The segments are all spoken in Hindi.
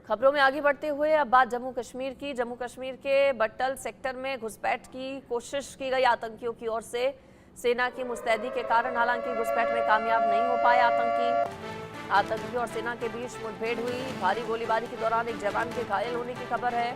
खबरों में आगे बढ़ते हुए अब बात जम्मू कश्मीर की। जम्मू कश्मीर के बट्टल सेक्टर में घुसपैठ की कोशिश की गई आतंकियों की ओर से। सेना की मुस्तैदी के कारण हालांकि घुसपैठ में कामयाब नहीं हो पाए आतंकी और सेना के बीच मुठभेड़ हुई। भारी गोलीबारी के दौरान एक जवान के घायल होने की खबर है।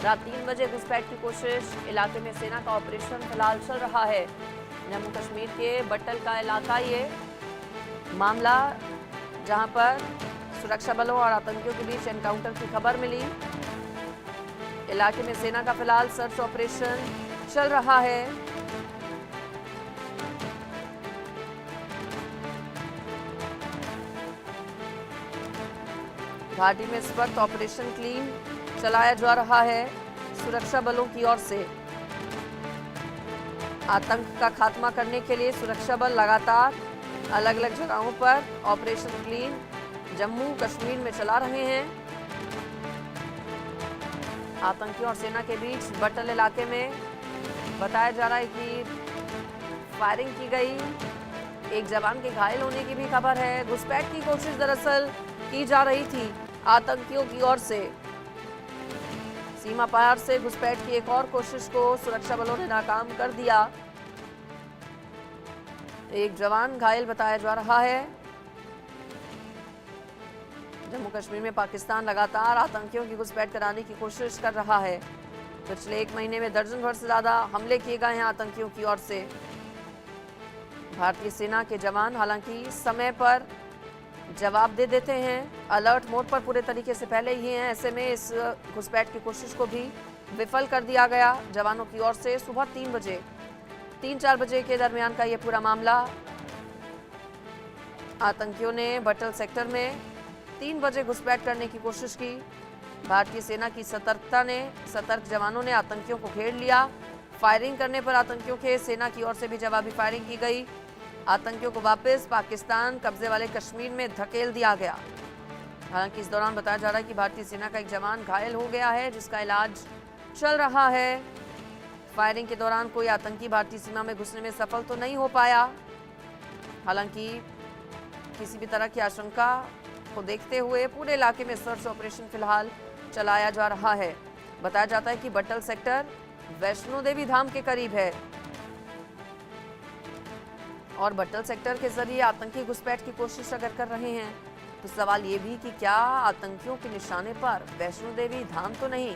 रात 3 बजे घुसपैठ की कोशिश। इलाके में सेना का ऑपरेशन फिलहाल चल रहा है। जम्मू कश्मीर के बट्टल का इलाका ये मामला, जहां पर सुरक्षा बलों और आतंकियों के बीच एनकाउंटर की खबर मिली। इलाके में सेना का फिलहाल सर्च ऑपरेशन चल रहा है। घाटी में इस वक्त ऑपरेशन क्लीन चलाया जा रहा है सुरक्षा बलों की ओर से। आतंक का खात्मा करने के लिए सुरक्षा बल लगातार अलग अलग जगहों पर ऑपरेशन क्लीन जम्मू कश्मीर में चला रहे हैं। आतंकियों और सेना के बीच बट्टल इलाके में बताया जा रहा है कि फायरिंग की गई। एक जवान के घायल होने की भी खबर है। घुसपैठ की कोशिश दरअसल की जा रही थी आतंकियों की ओर से। सीमा पार से घुसपैठ की एक और कोशिश को सुरक्षा बलों ने नाकाम कर दिया। एक जवान घायल बताया जा रहा है। जम्मू कश्मीर में पाकिस्तान लगातार आतंकियों की घुसपैठ कराने की कोशिश कर रहा है। पिछले एक महीने में दर्जन भर से ज्यादा हमले किए गए हैं आतंकियों की ओर से। भारतीय सेना के जवान हालांकि समय पर जवाब दे देते हैं। अलर्ट मोड पर पूरे तरीके से पहले ही हैं। ऐसे में इस घुसपैठ की कोशिश को भी विफल कर दिया गया जवानों की ओर से। सुबह 3-4 बजे के दरमियान का ये पूरा मामला। आतंकियों ने बट्टल सेक्टर में 3 बजे घुसपैठ करने की कोशिश की। भारतीय सेना की सतर्क जवानों ने आतंकियों को घेर लिया। फायरिंग करने पर आतंकियों के सेना की ओर से भी जवाबी फायरिंग की गई। आतंकियों को वापस पाकिस्तान कब्जे वाले कश्मीर में धकेल दिया गया। हालांकि इस दौरान बताया जा रहा है कि भारतीय सेना का एक जवान घायल हो गया है, जिसका इलाज चल रहा है। फायरिंग के दौरान कोई आतंकी भारतीय सीमा में घुसने में सफल तो नहीं हो पाया। हालांकि किसी भी तरह की आशंका को देखते हुए पूरे इलाके में सर्च ऑपरेशन फिलहाल चलाया जा रहा है। बताया जाता है कि बट्टल सेक्टर वैष्णो देवी धाम के करीब है और बट्टल सेक्टर के जरिए आतंकी घुसपैठ की कोशिश अगर कर रहे हैं तो सवाल ये भी कि क्या आतंकियों के निशाने पर वैष्णो देवी धाम तो नहीं।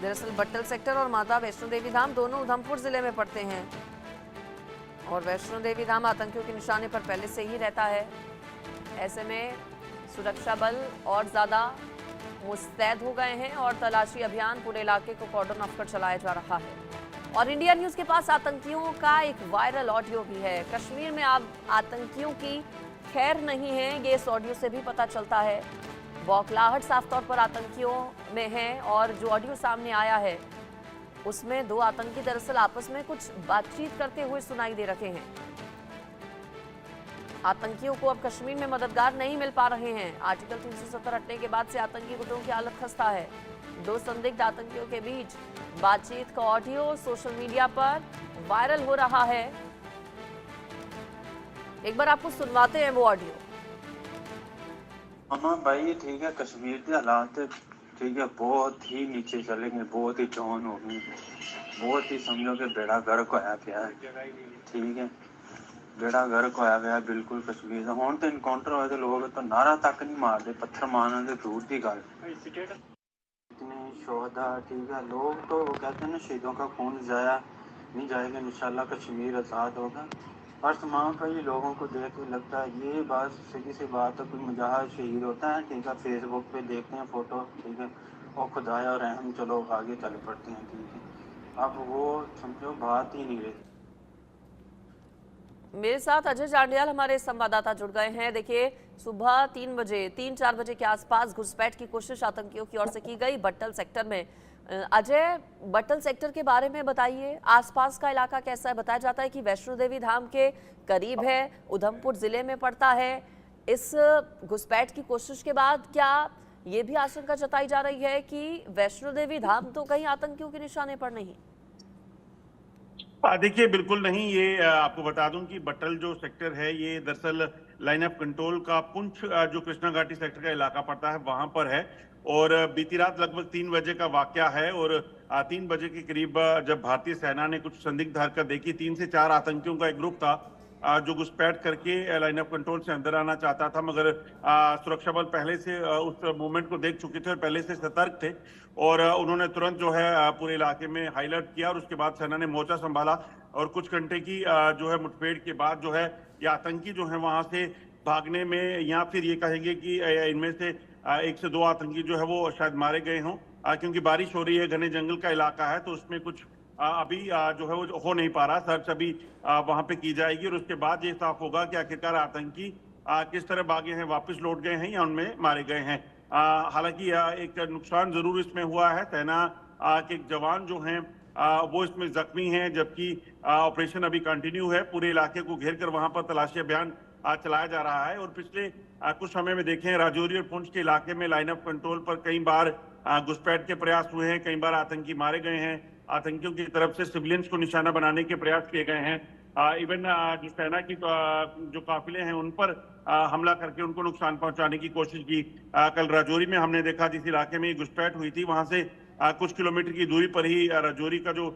दरअसल बट्टल सेक्टर और माता वैष्णो देवी धाम दोनों उधमपुर जिले में पड़ते हैं और वैष्णो देवी धाम आतंकियों के निशाने पर पहले से ही रहता है। ऐसे में सुरक्षा बल और ज्यादा मुस्तैद हो गए हैं और तलाशी अभियान पूरे इलाके को कॉर्डन ऑफ कर चलाया जा रहा है। और इंडिया न्यूज के पास आतंकियों का एक वायरल ऑडियो भी है। कश्मीर में अब आतंकियों की खैर नहीं है, ये इस ऑडियो से भी पता चलता है। बौखलाहट साफ तौर पर आतंकियों में है और जो ऑडियो सामने आया है उसमें 2 आतंकी दरअसल आपस में कुछ बातचीत करते हुए सुनाई दे रहे हैं। आतंकियों को अब कश्मीर में मददगार नहीं मिल पा रहे हैं। आर्टिकल 370 हटने के बाद से आतंकी गुटों की हालत खस्ता है। 2 संदिग्ध आतंकियों के बीच बातचीत का ऑडियो सोशल मीडिया पर वायरल हो रहा है। एक बार आपको सुनवाते हैं वो ऑडियो। हाँ भाई ठीक है, कश्मीर के हालात ठीक है बहुत ही नीचे चलेंगे, बहुत ही डाउन हो गए, बहुत ही समझो कि बेड़ा गर्क होया पिया है। ठीक है, बेड़ा गर्क होया गया बिल्कुल कश्मीर का। हुण तो इनकाउंटर होए तो लोग तो नारा तक नहीं मारते, पत्थर मारने से दूर की गल। इतने शोहदा ठीक है, लोग तो कहते हैं ना शहीदों का खून जाया नहीं जाएगा, इंशाल्लाह कश्मीर आज़ाद होगा। हर समां का ये लोगों को देख के लगता है ये बात सीधी सी बात है। कोई मुजाहिद शहीद होता है ठीक है, फेसबुक पे देखते हैं फोटो ठीक है, और खुदाया और रहम चलो आगे चल पड़ते हैं ठीक है। अब वो समझो बात ही नहीं रही। मेरे साथ अजय जांडियाल हमारे संवाददाता जुड़ गए हैं। देखिए, सुबह 3-4 बजे के आसपास घुसपैठ की कोशिश आतंकियों की ओर से की गई बट्टल सेक्टर में। अजय, बट्टल सेक्टर के बारे में बताइए, आसपास का इलाका कैसा है? बताया जाता है कि वैष्णो देवी धाम के करीब है, उधमपुर जिले में पड़ता है। इस घुसपैठ की कोशिश के बाद क्या ये भी आशंका जताई जा रही है कि वैष्णो देवी धाम तो कहीं आतंकियों के निशाने पर नहीं? देखिए बिल्कुल नहीं, ये आपको बता दूं कि बट्टल जो सेक्टर है ये दरअसल लाइन ऑफ कंट्रोल का पुंछ जो कृष्णा घाटी सेक्टर का इलाका पड़ता है वहां पर है। और बीती रात लगभग 3 बजे का वाकया है। और 3 बजे के करीब जब भारतीय सेना ने कुछ संदिग्ध हरकत देखी, 3 से 4 आतंकियों का एक ग्रुप था जो घुसपैठ करके लाइन ऑफ कंट्रोल से अंदर आना चाहता था, मगर सुरक्षा बल पहले से उस मूवमेंट को देख चुके थे और पहले से सतर्क थे। और उन्होंने तुरंत जो है पूरे इलाके में हाई अलर्ट किया और उसके बाद सेना ने मोर्चा संभाला। और कुछ घंटे की जो है मुठभेड़ के बाद जो है ये आतंकी जो है वहां से भागने में, या फिर ये कहेंगे कि इनमें से 1 से 2 आतंकी जो है वो शायद मारे गए हों, क्योंकि बारिश हो रही है, घने जंगल का इलाका है, तो उसमें कुछ अभी जो है वो हो नहीं पा रहा। सर्च अभी वहां पे की जाएगी और उसके बाद ये साफ होगा कि आखिरकार आतंकी किस तरह भागे हैं, वापस लौट गए हैं या उनमें मारे गए हैं। हालांकि एक नुकसान जरूर इसमें हुआ है। सेना के जवान जो हैं वो इसमें जख्मी हैं, जबकि ऑपरेशन अभी कंटिन्यू है। पूरे इलाके को घेर कर वहां पर तलाशी अभियान चलाया जा रहा है। और पिछले कुछ समय में देखें, राजौरी और पुंछ के इलाके में लाइन ऑफ कंट्रोल पर कई बार घुसपैठ के प्रयास हुए हैं, कई बार आतंकी मारे गए हैं, आतंकियों की तरफ से सिविलियंस को निशाना बनाने के प्रयास किए गए हैं। इवन जो सेना की जो काफिले हैं उन पर हमला करके उनको नुकसान पहुंचाने की कोशिश की। कल राजौरी में हमने देखा, जिस इलाके में घुसपैठ हुई थी वहां से कुछ किलोमीटर की दूरी पर ही राजौरी का जो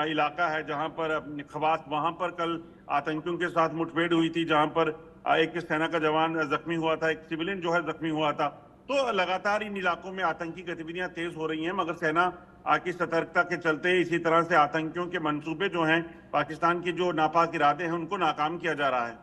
इलाका है जहां पर खवास, वहां पर कल आतंकियों के साथ मुठभेड़ हुई थी, जहां पर एक सेना का जवान जख्मी हुआ था, एक सिविलियन जो है जख्मी हुआ था। तो लगातार इन इलाकों में आतंकी गतिविधियां तेज हो रही हैं, मगर सेना की सतर्कता के चलते इसी तरह से आतंकियों के मंसूबे जो हैं, पाकिस्तान के जो नापाक इरादे हैं, उनको नाकाम किया जा रहा है।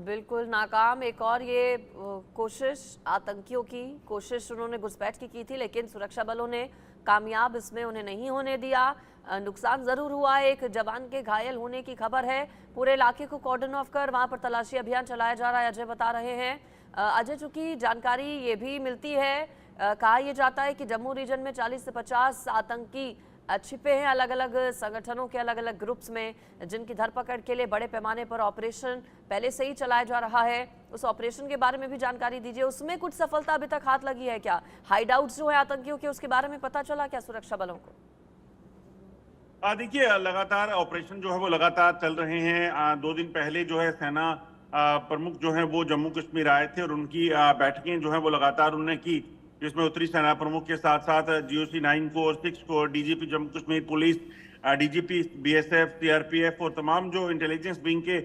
बिल्कुल नाकाम एक और ये कोशिश, आतंकियों की कोशिश उन्होंने घुसपैठ की थी, लेकिन सुरक्षा बलों ने कामयाब इसमें उन्हें नहीं होने दिया। नुकसान जरूर हुआ है, एक जवान के घायल होने की खबर है। पूरे इलाके को कॉर्डन ऑफ कर वहां पर तलाशी अभियान चलाया जा रहा है, अजय बता रहे हैं। अजय, चूंकि जानकारी ये भी मिलती है, कहा यह जाता है कि जम्मू रीजन में 40 से 50 आतंकी छिपे हैं अलग अलग संगठनों के अलग अलग ग्रुप्स में, जिनकी धरपकड़ के लिए बड़े पैमाने पर ऑपरेशन पहले से ही चलाया जा रहा है। उस ऑपरेशन के बारे में भी जानकारी दीजिए, उसमें कुछ सफलता अभी तक हाथ लगी है क्या? हाइड आउट्स जो है आतंकियों के, उसके बारे में पता चला क्या सुरक्षा बलों को? देखिए लगातार ऑपरेशन जो है वो लगातार चल रहे हैं। 2 दिन पहले जो है सेना प्रमुख जो है वो जम्मू कश्मीर आए थे और उनकी बैठकें जो है वो लगातार उन्होंने की, जिसमें उत्तरी सेना प्रमुख के साथ साथ GOC 9 core 6 core, DGP Jammu Kashmir police, DGP BSF, CRPF और तमाम जो इंटेलिजेंस विंग के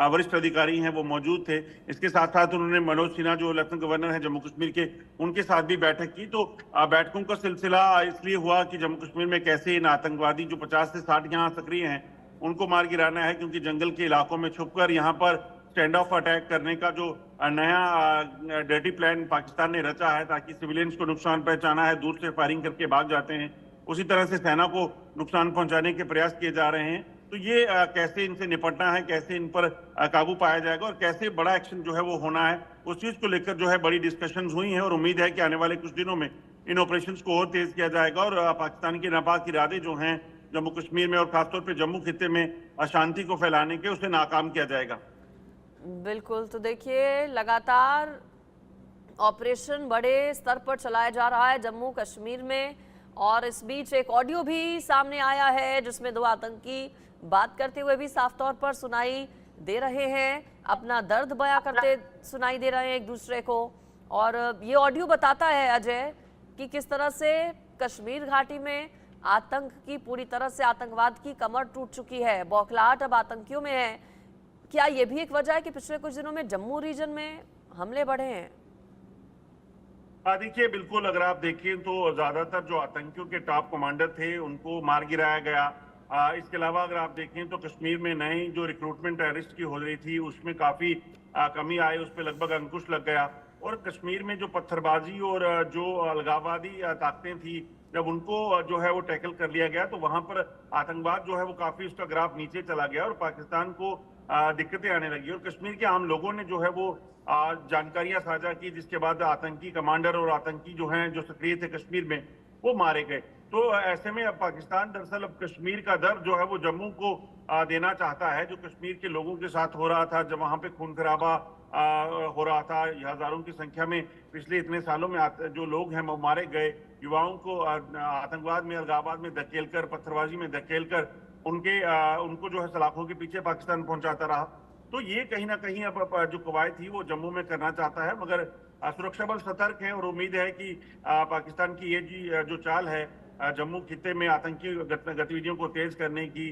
वरिष्ठ अधिकारी हैं वो मौजूद थे। इसके साथ साथ उन्होंने मनोज सिन्हा जो लेफ्टिनेंट गवर्नर हैं जम्मू कश्मीर के, उनके साथ भी बैठक की। तो बैठकों का सिलसिला इसलिए हुआ कि जम्मू कश्मीर में कैसे इन आतंकवादी जो 50 से 60 यहाँ सक्रिय हैं उनको मार गिराना है, क्योंकि जंगल के इलाकों में छुपकर यहाँ पर स्टैंड ऑफ अटैक करने का जो नया डर्टी प्लान पाकिस्तान ने रचा है, ताकि सिविलियंस को नुकसान पहुंचाना है, दूर से फायरिंग करके भाग जाते हैं, उसी तरह से सेना को नुकसान पहुंचाने के प्रयास किए जा रहे हैं। तो ये कैसे इनसे निपटना है, कैसे इन पर काबू पाया जाएगा और कैसे बड़ा एक्शन जो है वो होना है, उस चीज को लेकर जो है बड़ी डिस्कशंस हुई हैं। और उम्मीद है कि आने वाले कुछ दिनों में इन ऑपरेशंस को और तेज किया जाएगा और पाकिस्तान के नापाक इरादे जो हैं जम्मू कश्मीर में और खासतौर पर जम्मू खित्ते में अशांति को फैलाने के, उसे नाकाम किया जाएगा। बिल्कुल, तो देखिए लगातार ऑपरेशन बड़े स्तर पर चलाया जा रहा है जम्मू कश्मीर में, और इस बीच एक ऑडियो भी सामने आया है जिसमें 2 आतंकी बात करते हुए भी साफ तौर पर सुनाई दे रहे हैं, अपना दर्द बयां करते सुनाई दे रहे हैं एक दूसरे को। और ये ऑडियो बताता है अजय कि किस तरह से कश्मीर घाटी में आतंक की पूरी तरह से आतंकवाद की कमर टूट चुकी है, बौखलाहट अब आतंकियों में है। क्या ये भी एक वजह है कि पिछले कुछ दिनों में जम्मू रीजन में हमले बढ़े हैं? देखिए बिल्कुल, अगर आप देखें तो ज्यादातर जो आतंकियों के टॉप कमांडर थे उनको मार गिराया गया। इसके अलावा अगर आप देखें तो कश्मीर में नई जो रिक्रूटमेंट टेररिस्ट की हो रही थी उसमें काफी कमी आई, उस पर लगभग अंकुश लग गया। और कश्मीर में जो पत्थरबाजी और जो अलगाववादी ताकतें थी, जब उनको जो है वो टैकल कर लिया गया तो वहां पर आतंकवाद जो है वो काफी, उसका ग्राफ नीचे चला गया और पाकिस्तान को दिक्कतें आने लगी। और कश्मीर के आम लोगों ने जो है वो जानकारियां साझा की, जिसके बाद आतंकी कमांडर और आतंकी जो हैं जो सक्रिय थे कश्मीर में, वो मारे गए। तो ऐसे में अब पाकिस्तान दरअसल अब कश्मीर का दर्द जो है वो जम्मू को देना चाहता है, जो कश्मीर के लोगों के साथ हो रहा था, जब वहां पे खून खराबा हो रहा था, हजारों की संख्या में पिछले इतने सालों में जो लोग हैं वो मारे गए, युवाओं को आतंकवाद में, अलगाववाद में धकेलकर, पत्थरबाजी में धकेलकर उनको जो है सलाखों के पीछे पाकिस्तान पहुंचाता रहा। तो ये कहीं ना कहीं अब जो कवायद थी वो जम्मू में करना चाहता है, मगर सुरक्षा बल सतर्क है और उम्मीद है कि पाकिस्तान की ये जो चाल है जम्मू खित्ते में आतंकी गतिविधियों को तेज करने की,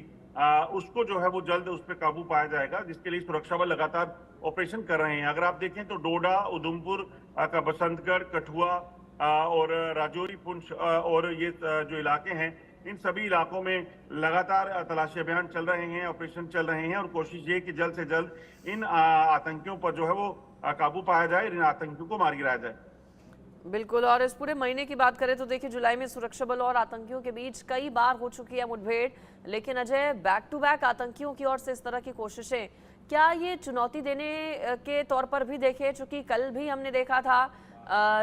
उसको जो है वो जल्द उस पर काबू पाया जाएगा, जिसके लिए सुरक्षा बल लगातार ऑपरेशन कर रहे हैं। अगर आप देखें तो डोडा, उधमपुर का बसंतगढ़, कठुआ और राजौरी, पुंछ और ये जो इलाके हैं, इन सभी इलाकों में लगातार तलाशी अभियान चल रहे हैं, ऑपरेशन चल रहे हैं और कोशिश ये कि जल्द से जल्द इन आतंकियों पर जो है वो काबू पाया जाए, इन आतंकियों को मार गिराया जाए। बिल्कुल। और इस पूरे महीने की बात करें तो देखिए जुलाई में सुरक्षा बल और आतंकियों के बीच कई बार हो चुकी है मुठभेड़, लेकिन अजय बैक टू बैक आतंकियों की ओर से इस तरह की कोशिशें, क्या ये चुनौती देने के तौर पर भी देखे? चूंकि कल भी हमने देखा था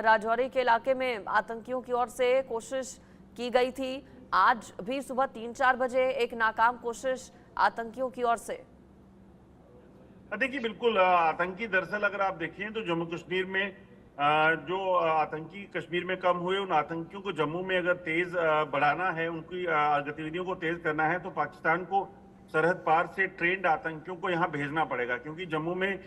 राजौरी के इलाके में आतंकियों की ओर से कोशिश की गई थी, आज भी सुबह 3-4 बजे एक नाकाम कोशिश आतंकियों की ओर से। देखिए बिल्कुल, आतंकी दरअसल अगर आप देखें तो जम्मू कश्मीर में जो आतंकी कश्मीर में कम हुए, उन आतंकियों को जम्मू में अगर तेज बढ़ाना है, उनकी गतिविधियों को तेज करना है, तो पाकिस्तान को सरहद पार से ट्रेंड आतंकियों को यहाँ भेजना पड़ेगा, क्योंकि जम्मू में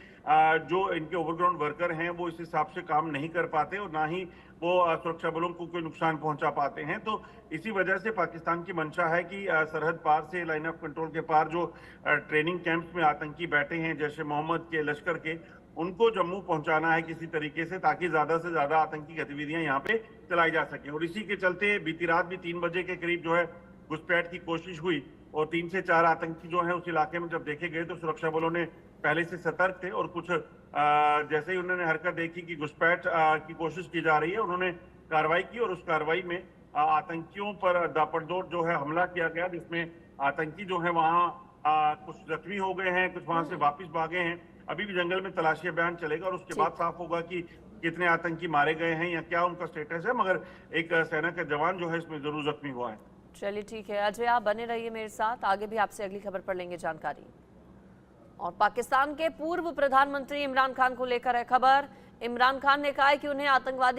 जो इनके ओवरग्राउंड वर्कर हैं वो इस हिसाब से काम नहीं कर पाते और ना ही वो सुरक्षा बलों को कोई नुकसान पहुंचा पाते हैं। तो इसी वजह से पाकिस्तान की मंशा है कि सरहद पार से, लाइन ऑफ कंट्रोल के पार जो ट्रेनिंग कैंप्स में आतंकी बैठे हैं, जैसे मोहम्मद के, लश्कर के, उनको जम्मू पहुंचाना है किसी तरीके से, ताकि ज्यादा से ज्यादा आतंकी गतिविधियां यहाँ पे चलाई जा सके। और इसी के चलते बीती रात भी 3 बजे के करीब जो है घुसपैठ की कोशिश हुई और 3 से 4 आतंकी जो है उस इलाके में जब देखे गए तो सुरक्षा बलों ने पहले से सतर्क थे और कुछ जैसे ही उन्होंने हरकत देखी कि घुसपैठ की कोशिश की जा रही है, उन्होंने कार्रवाई की और उस कार्रवाई में आतंकियों पर दापड़दोड़ जो है हमला किया गया, जिसमें आतंकी जो है वहाँ कुछ जख्मी हो गए हैं, कुछ वहां से वापिस भागे हैं। अभी भी जंगल में तलाशी अभियान चलेगा और उसके बाद साफ होगा कि कितने आतंकी मारे गए हैं या क्या उनका स्टेटस है, मगर एक सेना का जवान जो है इसमें जरूर जख्मी हुआ है। चलिए ठीक है अजय, आप बने रहिए मेरे साथ, आगे भी आपसे अगली खबर पर लेंगे जानकारी। और पाकिस्तान के पूर्व प्रधानमंत्री इमरान खान को लेकर है खबर। इमरान खान ने कहा है कि उन्हें आतंकवादी